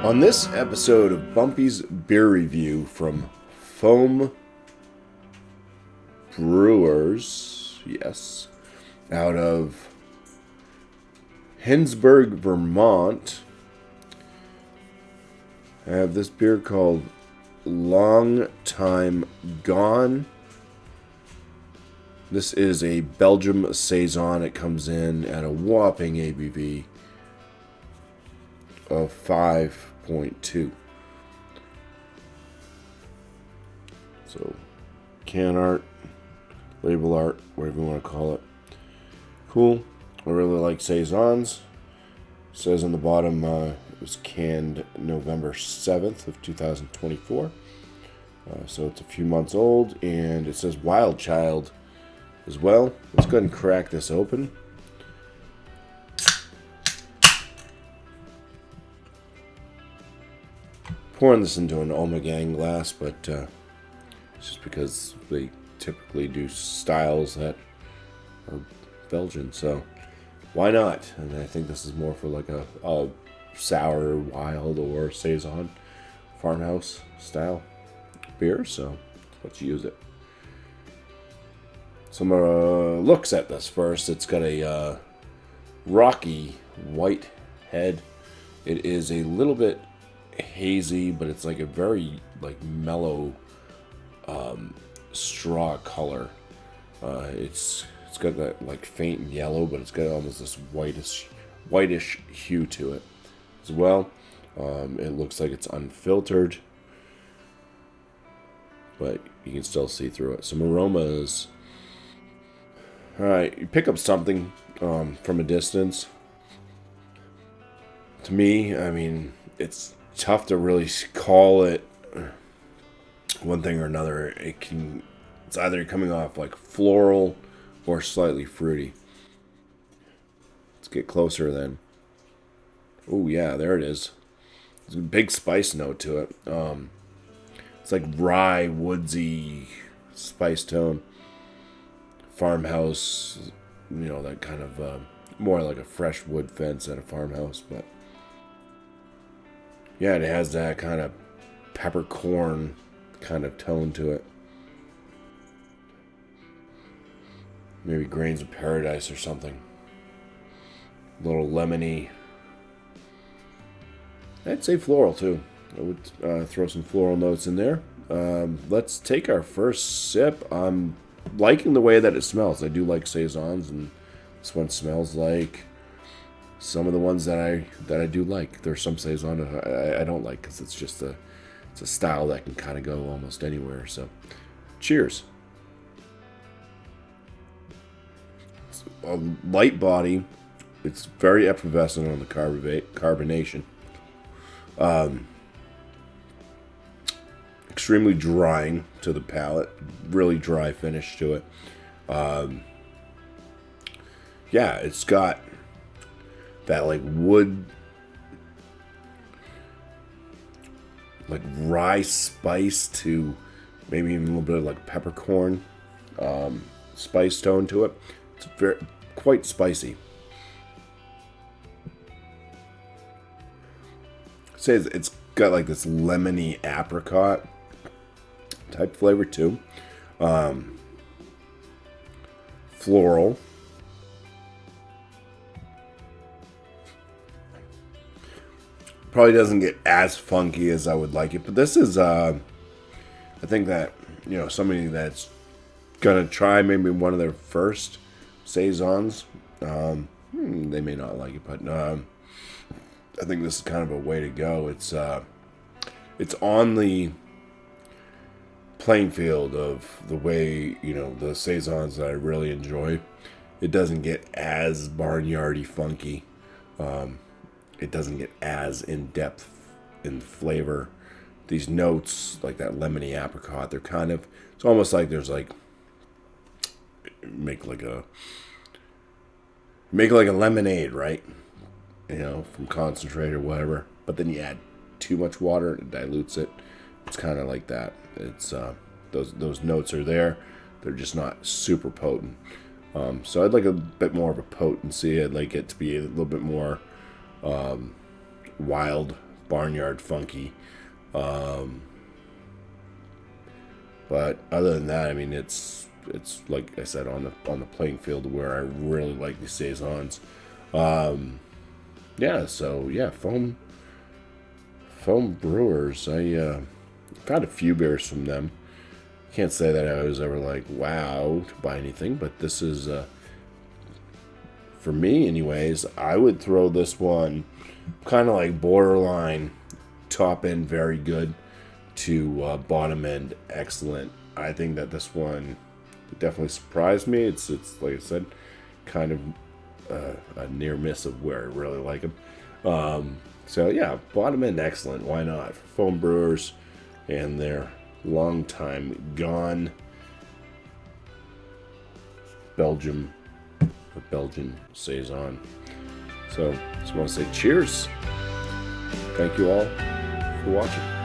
On this episode of BuMpY's beer review from Foam Brewers, yes, out of Hinsburg, Vermont, I have this beer called Long Time Gone. This is a Belgian Saison. It comes in at a whopping ABV of 5.2. So, can art, label art, whatever you want to call it. Cool. I really like Saisons. It says on the bottom it was canned November 7th of 2024. So it's a few months old, and it says Wild Child as well. Let's go ahead and crack this open. Pouring this into an Omegang glass, but it's just because they typically do styles that are Belgian, so why not? And I think this is more for like a sour, wild, or Saison farmhouse style beer, so let's use it. Some looks at this first. It's got a rocky white head. It is a little bit hazy, but it's like a very like mellow straw color. It's got that like faint yellow, but it's got almost this whitish hue to it as well. It looks like it's unfiltered, but you can still see through it. Some aromas. Alright, you pick up something from a distance. To me, I mean, it's tough to really call it one thing or another. It's either coming off like floral or slightly fruity. Let's get closer then. Oh yeah, there it is. There's a big spice note to it. It's like rye, woodsy spice tone. Farmhouse, you know, that kind of more like a fresh wood fence at a farmhouse, but yeah, it has that kind of peppercorn kind of tone to it. Maybe grains of paradise or something. A little lemony. I'd say floral too. I would throw some floral notes in there. Let's take our first sip. I'm liking the way that it smells. I do like Saisons, and this one smells like some of the ones that I do like. There's some Saison I don't like because it's just it's a style that can kind of go almost anywhere. So, cheers. It's a light body. It's very effervescent on the carbonation. Extremely drying to the palate. Really dry finish to it. Yeah, it's got that like wood, like rye spice to maybe even a little bit of like peppercorn spice tone to it. It's quite spicy. I'd say it's got like this lemony apricot type flavor too. Floral. Probably doesn't get as funky as I would like it, but this is I think that, you know, somebody that's gonna try maybe one of their first Saisons, they may not like it, but I think this is kind of a way to go. It's on the playing field of the way, you know, the Saisons that I really enjoy. It doesn't get as barnyardy funky. It doesn't get as in-depth in flavor. These notes, like that lemony apricot, they're kind of, it's almost like there's like, make like a lemonade, right? You know, from concentrate or whatever. But then you add too much water, it dilutes it. It's kind of like that. It's those notes are there. They're just not super potent. So I'd like a bit more of a potency. I'd like it to be a little bit more wild barnyard funky. But other than that, I mean, it's like I said, on the playing field where I really like these saisons. Yeah, so yeah, foam Brewers. I've had a few beers from them. Can't say that I was ever like wow to buy anything, but this is for me anyways. I would throw this one kind of like borderline top end very good to bottom end excellent. I think that this one definitely surprised me. It's like I said, kind of a near miss of where I really like them. So yeah, bottom end excellent. Why not? For foam Brewers and their long time gone Belgium or Belgian Saison. So just want to say cheers. Thank you all for watching.